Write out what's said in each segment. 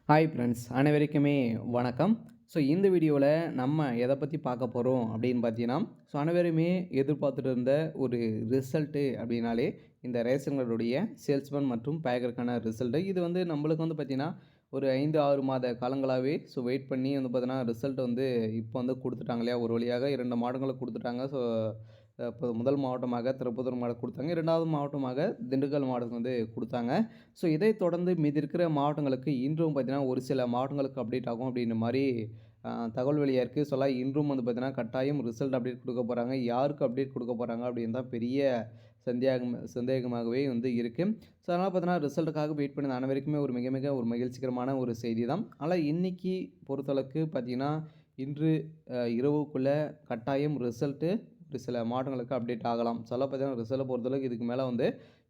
Hi friends, அனைவருக்குமே வணக்கம். So இந்த வீடியோவில் நம்ம எதை பற்றி பார்க்க போகிறோம் அப்படின்னு பார்த்தீங்கன்னா, ஸோ அனைவருமே எதிர்பார்த்துட்டு இருந்த ஒரு ரிசல்ட்டு அப்படின்னாலே இந்த ரேஷன் கார்டுடைய சேல்ஸ்மேன் மற்றும் பேக்கருக்கான ரிசல்ட்டு. இது வந்து நம்மளுக்கு வந்து பார்த்திங்கன்னா ஒரு 5-6 மாத காலங்களாகவே வெயிட் பண்ணி வந்து பார்த்தீங்கன்னா ரிசல்ட் வந்து இப்போ வந்து கொடுத்துட்டாங்க இல்லையா. ஒரு வழியாக 2 மாவட்டங்களுக்கு கொடுத்துட்டாங்க. ஸோ இப்போ முதல் மாவட்டமாக திருப்பத்தூர் மாவட்டம் கொடுத்தாங்க. 2வது மாவட்டமாக திண்டுக்கல் மாவட்டத்துக்கு வந்து கொடுத்தாங்க. ஸோ இதை தொடர்ந்து மீதி இருக்கிற மாவட்டங்களுக்கு இன்றும் பார்த்தீங்கன்னா ஒரு சில மாவட்டங்களுக்கு அப்டேட் ஆகும் அப்படின்ற மாதிரி தகவல் வெளியாக இருக்குது. இன்றும் வந்து பார்த்தீங்கன்னா கட்டாயம் ரிசல்ட் அப்டேட் கொடுக்க போகிறாங்க. யாருக்கு அப்டேட் கொடுக்க போகிறாங்க அப்படின்னு தான் பெரிய சந்தேகமாகவே வந்து இருக்குது. ஸோ அதனால் பார்த்தீங்கன்னா ரிசல்ட்டுக்காக வெயிட் பண்ணி அனைவருக்குமே ஒரு மிக மிக ஒரு மகிழ்ச்சிகரமான ஒரு செய்தி தான். ஆனால் இன்றைக்கி பொறுத்தளவுக்கு பார்த்திங்கன்னா இன்று இரவுக்குள்ளே கட்டாயம் ரிசல்ட்டு ஒரு சில மாவட்டங்களுக்கு அப்டேட் ஆகலாம். பார்த்தீங்கன்னா ரிசல்ட்டை பொறுத்தளவுக்கு இதுக்கு மேலே வந்து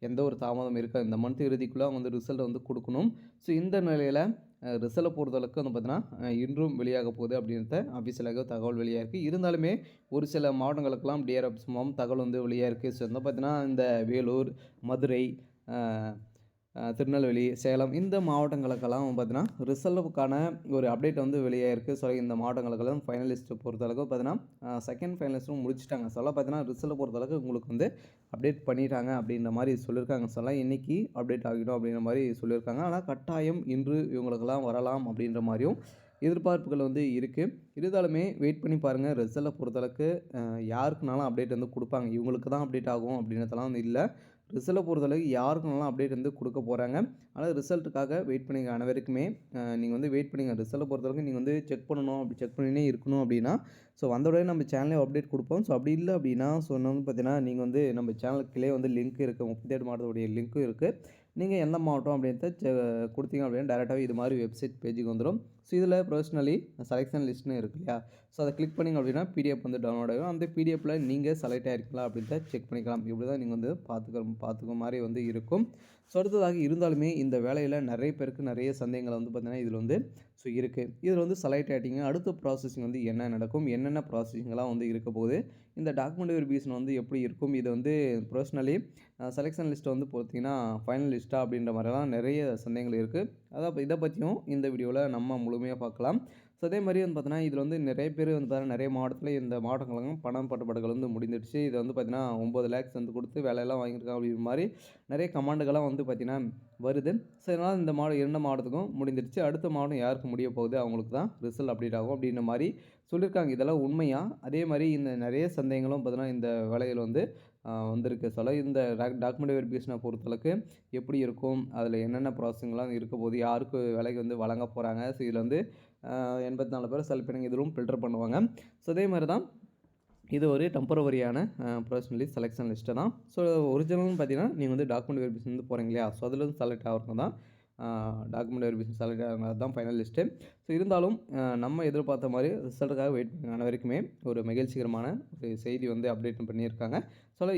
எந்த ஒரு தாமதம் இருக்காது. இந்த மந்த் இறுதிக்குள்ளே வந்து ரிசல்ட் வந்து கொடுக்கணும். ஸோ இந்த நிலையில் ரிசல்ட்டை பொறுத்தளவுக்கு வந்து பார்த்தீங்கன்னா இன்றும் வெளியாக போகுது அப்படின்றத அஃபிஷியலாக தகவல் வெளியாக இருக்குது. இருந்தாலுமே ஒரு சில மாவட்டங்களுக்கெல்லாம் டிஆர்எஃப் மூலம் தகவல் வந்து வெளியாக இருக்குது. ஸோ வந்து பார்த்தீங்கன்னா இந்த வேலூர், மதுரை, திருநெல்வேலி, சேலம் இந்த மாவட்டங்களுக்கெல்லாம் பார்த்தீங்கன்னா ரிசல்ட்டுக்கான ஒரு அப்டேட் வந்து வெளியாகிருக்கு. இந்த மாவட்டங்களுக்கெல்லாம் ஃபைனலிஸ்ட்டு பொறுத்தளவுக்கு பார்த்தீங்கன்னா செகண்ட் ஃபைனலிஸ்ட்டும் முடிச்சுட்டாங்க. பார்த்தீங்கன்னா ரிசல்ட்டை பொறுத்தளவுக்கு உங்களுக்கு வந்து அப்டேட் பண்ணிட்டாங்க அப்படின்ற மாதிரி சொல்லியிருக்காங்க. இன்றைக்கி அப்டேட் ஆகிடும் அப்படின்ற மாதிரி சொல்லியிருக்காங்க. ஆனால் கட்டாயம் இன்று இவங்களுக்கெல்லாம் வரலாம் அப்படின்ற மாதிரியும் எதிர்பார்ப்புகள் வந்து இருக்குது. இருந்தாலுமே வெயிட் பண்ணி பாருங்கள். ரிசல்ட்டை பொறுத்தளவுக்கு யாருக்குனாலும் அப்டேட் வந்து கொடுப்பாங்க. இவங்களுக்கு தான் அப்டேட் ஆகும் அப்படின்றதெல்லாம் வந்து இல்லை. ரிசல்ட்டை பொறுத்தளவுக்கு யாருக்குனாலும் அப்டேட் வந்து கொடுக்க போகிறாங்க. ஆனால் ரிசல்ட்டுக்காக வெயிட் பண்ணிங்க அனைவருக்குமே. நீங்கள் வந்து வெயிட் பண்ணிங்க. ரிசல்ட்டை பொறுத்தளவுக்கு நீங்கள் வந்து செக் பண்ணணும். அப்படி செக் பண்ணினே இருக்கணும் அப்படின்னா வந்த உடனே நம்ம சேனலே அப்டேட் கொடுப்போம். அப்படி இல்லை அப்படின்னா வந்து பார்த்தீங்கன்னா நீங்கள் வந்து நம்ம சேனலுக்கு கீழே வந்து லிங்க் இருக்குது. 38 மாவட்டத்துடைய லிங்க்கும் இருக்குது. நீங்கள் எந்த மாவட்டம் அப்படின்றத கொடுத்தீங்க அப்படின்னா டேரெக்டாகவே இது மாதிரி வெப்சைட் பேஜுக்கு வந்துடும். இதில் ப்ரொஃபஷ்னலி செலெக்ஷன் லிஸ்ட்னு இருக்கு இல்லையா. அதை கிளிக் பண்ணிங்க அப்படின்னா பிடிஎஃப் வந்து டவுன்லோட் ஆகும். அந்த பிடிஎஃப்பில் நீங்கள் செலக்ட் ஆகிருக்கீங்களா அப்படின்றத செக் பண்ணிக்கலாம். இப்படி தான் நீங்கள் வந்து பார்த்துக்க மாதிரி வந்து இருக்கும். அடுத்ததாக இருந்தாலுமே இந்த வேலையில் நிறைய பேருக்கு நிறைய சந்தேகங்கள் வந்து பார்த்திங்கன்னா இதில் வந்து இருக்குது. இதில் வந்து செலக்ட் ஆகிட்டிங்க. அடுத்த ப்ராசஸிங் வந்து என்ன நடக்கும், என்னென்ன ப்ராசஸிங்லாம் வந்து இருக்க போகுது, இந்த டாக்குமெண்ட் வெரிஃபிகேஷன் வந்து எப்படி இருக்கும், இது வந்து ப்ரொஃபஷ்னலி செலெக்ஷன் லிஸ்ட்டை வந்து பார்த்தீங்கன்னா ஃபைனல் லிஸ்ட்டா அப்படின்ற மாதிரிலாம் நிறைய சந்தேகங்கள் இருக்குது. இதை பற்றியும் இந்த வீடியோவில் நம்ம முழுமையாக பார்க்கலாம். அதே மாதிரி வந்து பார்த்தீங்கன்னா இதில் வந்து நிறைய பேர் வந்து பார்த்தீங்கன்னா நிறைய மாவட்டத்தில் இந்த மாவட்டங்களுக்கும் பணம் பட்டுப்பாடுகள் வந்து முடிந்துடுச்சு. இதை வந்து பார்த்தீங்கன்னா 9 லேக்ஸ் வந்து கொடுத்து வேலையெல்லாம் வாங்கியிருக்காங்க அப்படின்ற மாதிரி நிறைய கமாண்டுகள்லாம் வந்து பார்த்தீங்கன்னா வருது. இதனால் இந்த 2 மாவட்டத்துக்கும் முடிந்துடுச்சு. அடுத்த மாவட்டம் யாருக்கு முடிய போகுது அவங்களுக்கு தான் ரிசல்ட் அப்டேட் ஆகும் அப்படின்ற மாதிரி சொல்லியிருக்காங்க. இதெல்லாம் உண்மையா? அதே மாதிரி இந்த நிறைய சந்தேகங்களும் பார்த்தீங்கன்னா இந்த வேலையில் வந்து வந்திருக்கு. இந்த டாக்குமெண்ட் வெரிஃபிகேஷனை பொறுத்தளவுக்கு எப்படி இருக்கும், அதில் என்னென்ன ப்ராசஸிங்லாம் இருக்க போகுது, யாருக்கு வேலைக்கு வந்து வழங்க போகிறாங்க. இதில் வந்து 84 பேர் செலக்ட் பண்ணி இதிலும் ஃபில்டர் பண்ணுவாங்க. அதே மாதிரி தான் இது ஒரு டெம்பரவரியான ப்ரொஃபஷ்னலி செலெக்ஷன் லிஸ்ட்டு தான். ஒரிஜினல்னு பார்த்தீங்கன்னா நீங்கள் வந்து டாக்குமெண்ட் வெரிஃபிகேஷன் வந்து போகிறீங்க இல்லையா. அதில் வந்து செலக்ட் ஆகிறவங்க தான் டாக்குமெண்ட் வெரிஃபிகேஷன் செலக்ட் ஆகிறவங்க தான் ஃபைனல் லிஸ்ட்டு. இருந்தாலும் நம்ம எதிர்பார்த்த மாதிரி ரிசல்ட்டுக்காக வெயிட் பண்ண அனைவருக்குமே ஒரு மகிழ்ச்சிகரமான ஒரு செய்தி வந்து அப்டேட் பண்ணியிருக்காங்க.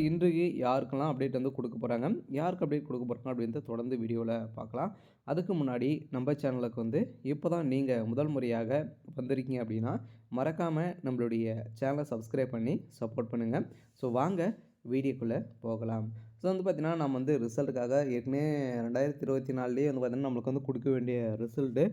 இன்றைக்கு யாருக்கெல்லாம் அப்டேட் வந்து கொடுக்க போகிறாங்க, யாருக்கு அப்டேட் கொடுக்க போகிறாங்க அப்படின்றத தொடர்ந்து வீடியோவில் பார்க்கலாம். அதுக்கு முன்னாடி நம்ம சேனலுக்கு வந்து இப்போ தான் நீங்கள் முதல் முறையாக வந்திருக்கீங்க அப்படின்னா மறக்காமல் நம்மளுடைய சேனலை சப்ஸ்கிரைப் பண்ணி சப்போர்ட் பண்ணுங்கள். வாங்க வீடியோக்குள்ளே போகலாம். வந்து பார்த்திங்கன்னா நம்ம வந்து ரிசல்ட்டுக்காக ஏற்கனவே 2024 வந்து பார்த்திங்கன்னா நம்மளுக்கு வந்து கொடுக்க வேண்டிய ரிசல்ட்டு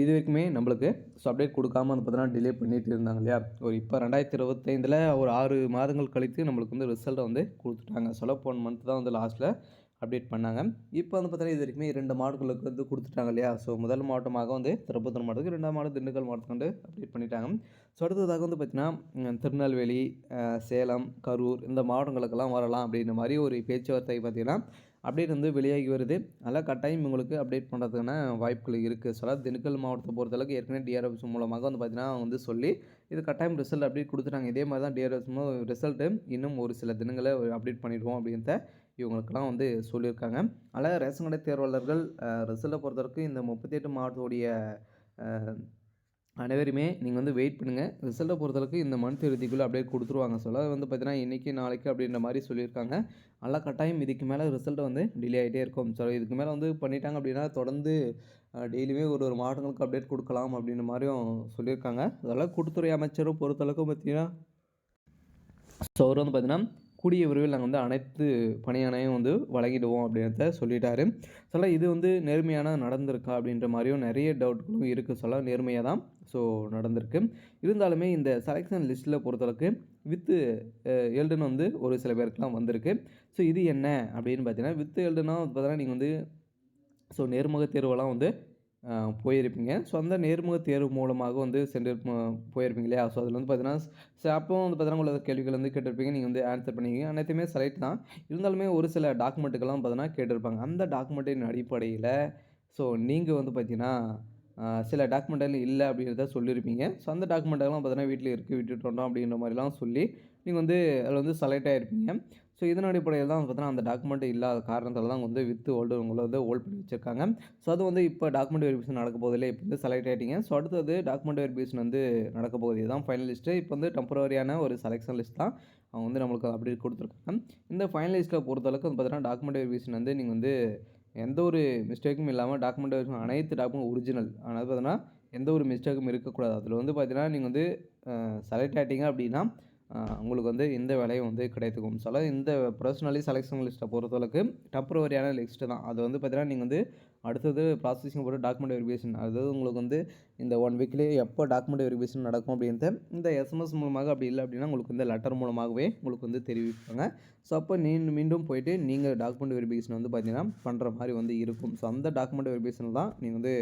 இது வரைக்குமே நம்மளுக்கு அப்டேட் கொடுக்காம வந்து பார்த்தீங்கன்னா டிலே பண்ணிட்டு இருந்தாங்க இல்லையா. இப்போ 2025 ஒரு 6 மாதங்கள் கழித்து நம்மளுக்கு வந்து ரிசல்ட்டை வந்து கொடுத்துட்டாங்க. போன மந்த் தான் வந்து லாஸ்ட்டில் அப்டேட் பண்ணாங்க. இப்போ வந்து பார்த்தீங்கன்னா இது வரைக்குமே 2 மாவட்டங்களுக்கு வந்து கொடுத்துட்டாங்க இல்லையா. முதல் மாவட்டமாக வந்து திருப்பத்தூர் மாவட்டத்துக்கு, 2ஆம் மாவட்டம் திண்டுக்கல் மாவட்டத்துக்கு வந்து அப்டேட் பண்ணிட்டாங்க. அடுத்ததாக வந்து பார்த்திங்கன்னா திருநெல்வேலி, சேலம், கரூர் இந்த மாவட்டங்களுக்கெல்லாம் வரலாம் அப்படின்ற மாதிரி ஒரு பேச்சுவார்த்தை பார்த்திங்கன்னா அப்டேட் வந்து வெளியாகி வருது. அதனால் கட்டாயம் உங்களுக்கு அப்டேட் பண்ணுறதுக்கான வாய்ப்புகள் இருக்குது. திண்டுக்கல் மாவட்டத்தை பொறுத்தளவுக்கு ஏற்கனவே டிஆர்எஃப்ஸ் மூலமாக வந்து பார்த்திங்கன்னா வந்து சொல்லி இது கட்டாயம் ரிசல்ட் அப்டேட் கொடுத்துட்டாங்க. இதே மாதிரி தான் டிஆர்எஃப்ஸும் ரிசல்ட்டு இன்னும் ஒரு சில தினங்களை அப்டேட் பண்ணிடுவோம் அப்படின்ட்டு இவங்களுக்கெல்லாம் வந்து சொல்லியிருக்காங்க. அதனால் ரேஷன் கடை தேர்வாளர்கள் ரிசல்ட்டை பொறுத்தவரைக்கும் இந்த 38 மாவட்டத்துடைய அனைவருமே நீங்கள் வந்து வெயிட் பண்ணுங்கள். ரிசல்ட்டை பொறுத்தளவுக்கு இந்த மந்த் இறுதிக்குள்ளே அப்டேட் கொடுத்துருவாங்க. வந்து பார்த்தீங்கன்னா இன்றைக்கி நாளைக்கு அப்படின்ற மாதிரி சொல்லியிருக்காங்க. நல்லா கட்டாயம் இதுக்கு மேலே ரிசல்ட் வந்து டிலே ஆகிட்டே இருக்கும். இதுக்கு மேலே வந்து பண்ணிட்டாங்க அப்படின்னா தொடர்ந்து டெய்லியுமே ஒரு மாவட்டங்களுக்கு அப்டேட் கொடுக்கலாம் அப்படின்ற மாதிரியும் சொல்லியிருக்காங்க. அதெல்லாம் கூட்டுத்துறை அமைச்சரும் பொறுத்தளவுக்கு பார்த்தீங்கன்னா அவர் வந்து பார்த்தீங்கன்னா கூடிய விரைவில் நாங்கள் வந்து அனைத்து பணியாணையும் வந்து வழங்கிடுவோம் அப்படின்றத சொல்லிட்டாரு. இது வந்து நேர்மையான நடந்திருக்கா அப்படின்ற மாதிரியும் நிறைய டவுட்களும் இருக்குது. நேர்மையாக தான் நடந்திருக்கு. இருந்தாலுமே இந்த செலெக்ஷன் லிஸ்ட்டில் பொறுத்தளவுக்கு வித் எல்டுன்னு வந்து ஒரு சில பேருக்குலாம் வந்திருக்கு. இது என்ன அப்படின்னு பார்த்தீங்கன்னா, வித் எல்டுனா பார்த்தீங்கன்னா நீங்கள் வந்து நேர்முக தேர்வெல்லாம் வந்து போயிருப்பீங்க. அந்த நேர்முக தேர்வு மூலமாக வந்து போயிருப்பீங்க இல்லையா? அதில வந்து பார்த்தீங்கன்னா, அப்பவும் வந்து பார்த்தீங்கன்னா, உங்களோட கேள்விகள் வந்து கேட்டிருப்பீங்க. நீங்க வந்து ஆன்சர் பண்ணுவீங்க. அனைத்துமே செலக்ட் தான். இருந்தாலுமே ஒரு சில டாக்குமெண்ட்டுக்கெல்லாம் பார்த்தீங்கன்னா கேட்டிருப்பாங்க. அந்த டாக்குமெண்ட்டின் அடிப்படையில நீங்க வந்து பார்த்தீங்கன்னா, சில டாக்குமெண்ட் இல்ல அப்படிங்கிறத சொல்லியிருப்பீங்க. அந்த டாக்குமெண்ட்டெல்லாம் பார்த்தீங்கன்னா, வீட்ல இருக்கு விட்டுட்டு வந்தோம் அப்படின்ற மாரிலாம் சொல்லி, நீங்க வந்து அதில வந்து செலக்ட் ஆயிருப்பீங்க. இதன் அடிப்படையில தான் பார்த்தீங்கன்னா, அந்த டாக்குமெண்ட் இல்லாத காரணத்தால தான் வந்து வித் ஓல்டு உங்கள வந்து ஹோல்ட் பண்ணி வச்சிருக்காங்க. அது வந்து இப்போ டாக்குமெண்ட் வெரிஃபிகேஷன் நடக்க போகுதில்ல. இப்போ வந்து செலக்ட் ஆயிட்டீங்க. அடுத்தது டாக்குமெண்ட் வெரிஃபிகேஷன் வந்து நடக்க போகுது. இதுதான் ஃபைனல் லிஸ்ட்டு. இப்போ வந்து டெம்பரரியான ஒரு செலக்ஷன் லிஸ்ட் தான். அவங்க வந்து நம்மளுக்கு அப்டேட் குடுத்துருக்காங்க. இந்த ஃபைனல் லிஸ்ட்ல பொறுத்தளவுக்கு வந்து பார்த்தீங்கன்னா, டாக்குமெண்ட் வெரிஃபிகேஷன் வந்து நீங்க வந்து எந்த ஒரு மிஸ்டேக்கும் இல்லாம டாக்குமெண்ட் வெரிஃபிகேஷன் அனைத்து டாக்குமெண்ட் ஒரிஜினல். அதாவது பார்த்தீங்கன்னா, எந்த ஒரு மிஸ்டேக்கும் இருக்கக்கூடாது. அதில வந்து பார்த்தீங்கன்னா, நீங்க வந்து செலக்ட் ஆயிட்டீங்க அப்படின்னா, உங்களுக்கு வந்து இந்த வேலையும் வந்து கிடைத்துக்கும். இந்த பர்சனலி செலக்ஷன் லிஸ்ட்டை பொறுத்தளவுக்கு டெம்பரவரியான லிஸ்ட்டு தான். அது வந்து பார்த்தீங்கன்னா, நீங்க வந்து அடுத்தது ப்ராசஸிங் போட்டு டாக்குமெண்ட் வெரிஃபிகேஷன் அதாவது உங்களுக்கு வந்து இந்த 1 வீக்லேயே எப்போ டாக்குமெண்ட் வெரிஃபிகேஷன் நடக்கும் அப்படின்றத இந்த எஸ்எம்எஸ் மூலமாக அப்படி இல்லை அப்படின்னா உங்களுக்கு வந்து லெட்டர் மூலமாகவே உங்களுக்கு வந்து தெரிவிப்பாங்க. அப்போ மீண்டும் போயிட்டு நீங்கள் டாக்குமெண்ட் வெரிஃபிகேஷன் வந்து பார்த்தீங்கன்னா பண்ணுற மாதிரி வந்து இருக்கும். அந்த டாக்குமெண்ட் வெரிஃபிகேஷன் தான் நீங்கள் வந்து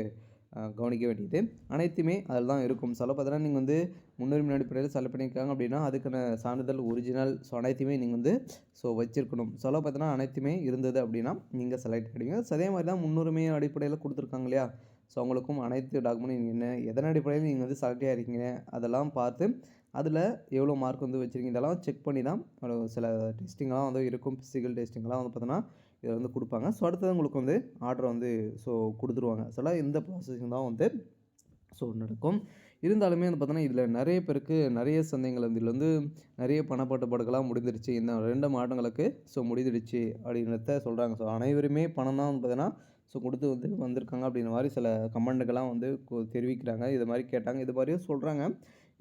கவனிக்க வேண்டியது. அனைத்துமே அதில் தான் இருக்கும். பார்த்தீங்கன்னா, நீங்கள் வந்து முன்னுரிமை அடிப்படையில் செலக்ட் பண்ணியிருக்காங்க அப்படின்னா, அதுக்கான சான்றிதழ் ஒரிஜினல் அனைத்தையுமே நீங்கள் வந்து வச்சிருக்கணும். பார்த்தீங்கன்னா, அனைத்துமே இருந்தது அப்படின்னா, நீங்கள் செலக்ட் ஆகிடுவீங்க. அதே மாதிரி தான் முன்னுரிமை அடிப்படையில் கொடுத்துருக்காங்க இல்லையா? அவங்களுக்கும் அனைத்து டாக்குமெண்ட் என்ன எதன் அடிப்படையில் நீங்கள் வந்து செலக்ட் ஆகிருக்கீங்க அதெல்லாம் பார்த்து, அதில் எவ்வளோ மார்க் வந்து வச்சுருக்கீங்க இதெல்லாம் செக் பண்ணி தான் சில டெஸ்டிங்லாம் வந்து இருக்கும். ஃபிசிக்கல் டெஸ்டிங்லாம் வந்து பார்த்தோன்னா இதில் வந்து கொடுப்பாங்க. அடுத்தது உங்களுக்கு வந்து ஆர்டர் வந்து குடுத்துருவாங்க. இந்த ப்ராசஸிங் தான் வந்து நடக்கும். இருந்தாலுமே வந்து பார்த்தோன்னா, இதில் நிறைய பேருக்கு நிறைய சந்தேகங்கள் வந்து இதில வந்து நிறைய பணப்பட்டுப்பாடுகள்லாம் முடிந்துருச்சு. இந்த 2 மாதங்களுக்கு முடிஞ்சிடுச்சு அப்படின்றத சொல்கிறாங்க. அனைவருமே பணம் தான் வந்து பார்த்தீங்கன்னா, குடுத்து வந்து வந்திருக்காங்க அப்படின்ற மாரி சில கமெண்ட்டுகள்லாம் வந்து தெரிவிக்கிறாங்க. இது மாரி கேட்டாங்க. இது மாரியும் சொல்கிறாங்க.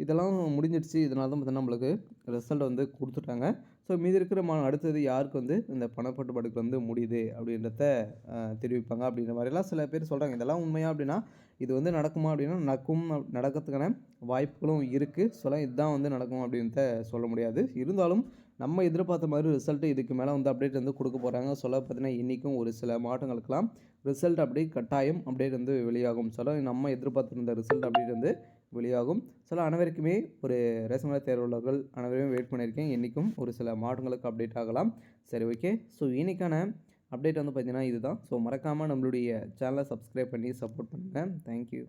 இதெல்லாம் முடிஞ்சிடுச்சு. இதனால தான் பார்த்தீங்கன்னா, நம்மளுக்கு ரிசல்ட் வந்து குடுத்துட்டாங்க. மீதி இருக்கிற அடுத்தது யாருக்கு வந்து இந்த பணப்பட்டுப்பாடுகள் வந்து முடியுது அப்படின்றத தெரிவிப்பாங்க அப்படின்ற மாரிலாம் சில பேர் சொல்கிறாங்க. இதெல்லாம் உண்மையா அப்படின்னா, இது வந்து நடக்குமா அப்படின்னா, நடக்கிறதுக்கான வாய்ப்புகளும் இருக்குது. இதுதான் வந்து நடக்கும் அப்படின்றத சொல்ல முடியாது. இருந்தாலும் நம்ம எதிர்பார்த்த மாதிரி ரிசல்ட் இதுக்கு மேலே வந்து அப்டேட் வந்து கொடுக்க போகிறாங்க. பார்த்தீங்கன்னா, இன்றைக்கும் ஒரு சில மாவட்டங்களுக்கெல்லாம் ரிசல்ட் அப்டேட் கட்டாயம் அப்டேட் வந்து வெளியாகும். நம்ம எதிர்பார்த்திருந்த ரிசல்ட் அப்டேட் வந்து வெளியாகும். அனைவருக்குமே ஒரு ரேஷன் கார்டு தேர்வுள்ளவர்கள் அனைவருமே வெயிட் பண்ணியிருக்கேன். இன்றைக்கும் ஒரு சில மாவட்டங்களுக்கு அப்டேட் ஆகலாம். சரி ஓகே. இன்னைக்கான அப்டேட் வந்து பார்த்தீங்கன்னா இதுதான். மறக்காமல் நம்மளுடைய சேனலை சப்ஸ்கிரைப் பண்ணி சப்போர்ட் பண்ணுங்கள். Thank you.